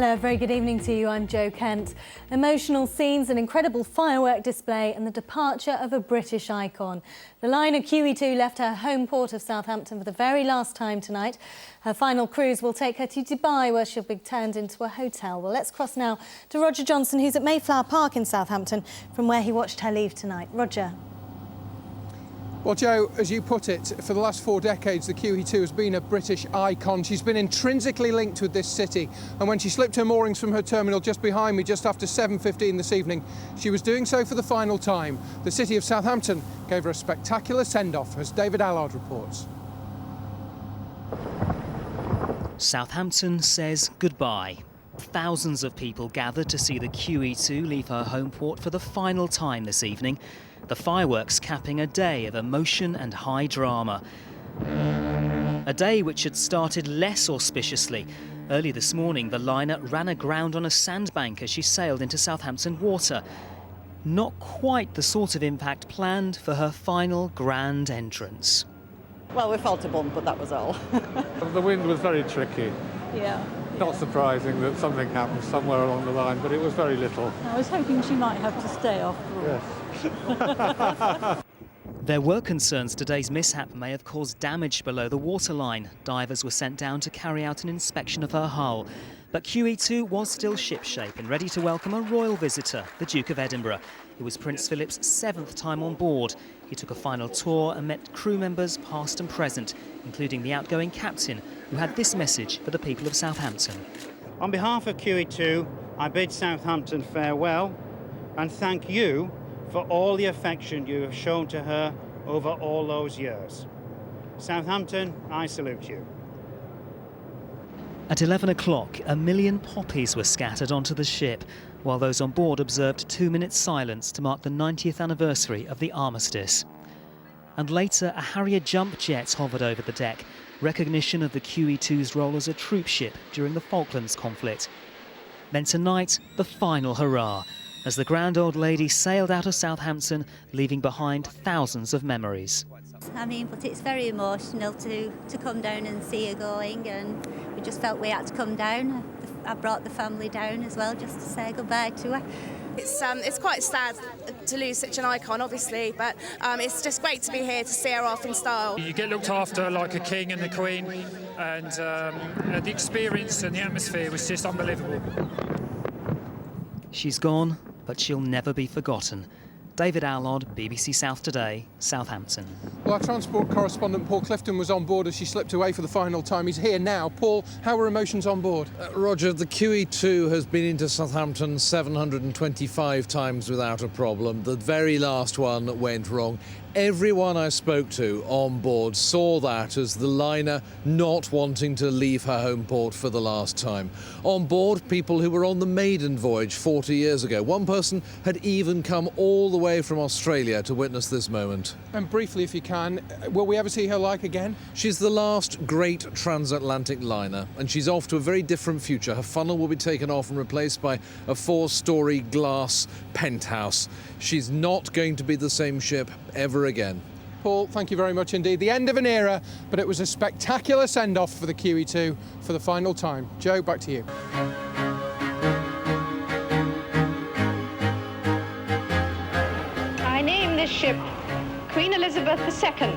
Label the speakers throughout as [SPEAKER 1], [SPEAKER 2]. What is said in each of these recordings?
[SPEAKER 1] Hello, very good evening to you. I'm Jo Kent. Emotional scenes, an incredible firework display and the departure of a British icon. The liner QE2 left her home port of Southampton for the very last time tonight. Her final cruise will take her to Dubai, where she'll be turned into a hotel. Well, let's cross now to Roger Johnson, who's at Mayflower Park in Southampton, from where he watched her leave tonight. Roger.
[SPEAKER 2] Well, Jo, as you put it, for the last 4 decades, the QE2 has been a British icon. She's been intrinsically linked with this city. And when she slipped her moorings from her terminal just behind me, just after 7:15 this evening, she was doing so for the final time. The city of Southampton gave her a spectacular send-off, as David Allard reports.
[SPEAKER 3] Southampton says goodbye. Thousands of people gathered to see the QE2 leave her home port for the final time this evening. The fireworks capping a day of emotion and high drama. A day which had started less auspiciously. Early this morning, the liner ran aground on a sandbank as she sailed into Southampton water. Not quite the sort of impact planned for her final grand entrance.
[SPEAKER 4] Well, we felt a bump, but that was all.
[SPEAKER 5] The wind was very tricky.
[SPEAKER 4] Yeah.
[SPEAKER 5] Not surprising that something happened somewhere along the line, but it was very little.
[SPEAKER 6] I was hoping she might have to stay after all.
[SPEAKER 5] Yes.
[SPEAKER 3] There were concerns today's mishap may have caused damage below the waterline. Divers were sent down to carry out an inspection of her hull. But QE2 was still shipshape and ready to welcome a royal visitor, the Duke of Edinburgh. It was Prince Philip's 7th time on board. He took a final tour and met crew members past and present, including the outgoing captain, who had this message for the people of Southampton.
[SPEAKER 7] On behalf of QE2, I bid Southampton farewell and thank you for all the affection you have shown to her over all those years. Southampton, I salute you.
[SPEAKER 3] At 11 o'clock, 1 million poppies were scattered onto the ship, while those on board observed 2 minutes silence to mark the 90th anniversary of the armistice. And later, a Harrier jump jet hovered over the deck, recognition of the QE2's role as a troop ship during the Falklands conflict. Then tonight, the final hurrah, as the grand old lady sailed out of Southampton, leaving behind thousands of memories.
[SPEAKER 8] I mean, but it's very emotional to come down and see her going, and we just felt we had to come down. I brought the family down as well just to say goodbye to her.
[SPEAKER 9] It's quite sad to lose such an icon, obviously, but it's just great to be here to see her off in style.
[SPEAKER 10] You get looked after like a king and the queen, and the experience and the atmosphere was just unbelievable.
[SPEAKER 3] She's gone, but she'll never be forgotten. David Allard, BBC South Today, Southampton.
[SPEAKER 2] Well, our transport correspondent Paul Clifton was on board as she slipped away for the final time. He's here now. Paul, how are emotions on board?
[SPEAKER 11] Roger, the QE2 has been into Southampton 725 times without a problem. The very last one went wrong. Everyone I spoke to on board saw that as the liner not wanting to leave her home port for the last time. On board, people who were on the maiden voyage 40 years ago. One person had even come all the way from Australia to witness this moment.
[SPEAKER 2] And briefly, if you can, will we ever see her like again?
[SPEAKER 11] She's the last great transatlantic liner, and she's off to a very different future. Her funnel will be taken off and replaced by a 4-storey glass penthouse. She's not going to be the same ship ever again.
[SPEAKER 2] Paul, thank you very much indeed. The end of an era, but it was a spectacular send-off for the QE2 for the final time. Jo, back to you.
[SPEAKER 12] I name this ship Queen Elizabeth II.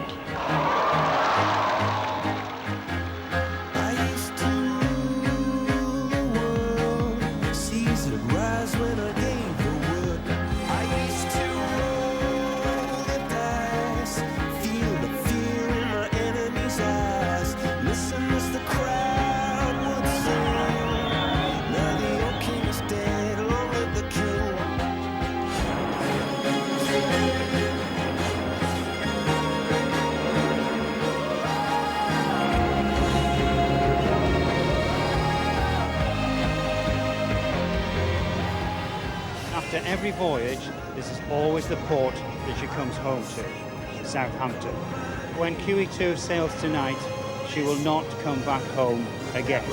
[SPEAKER 7] After every voyage, this is always the port that she comes home to, Southampton. When QE2 sails tonight, she will not come back home again.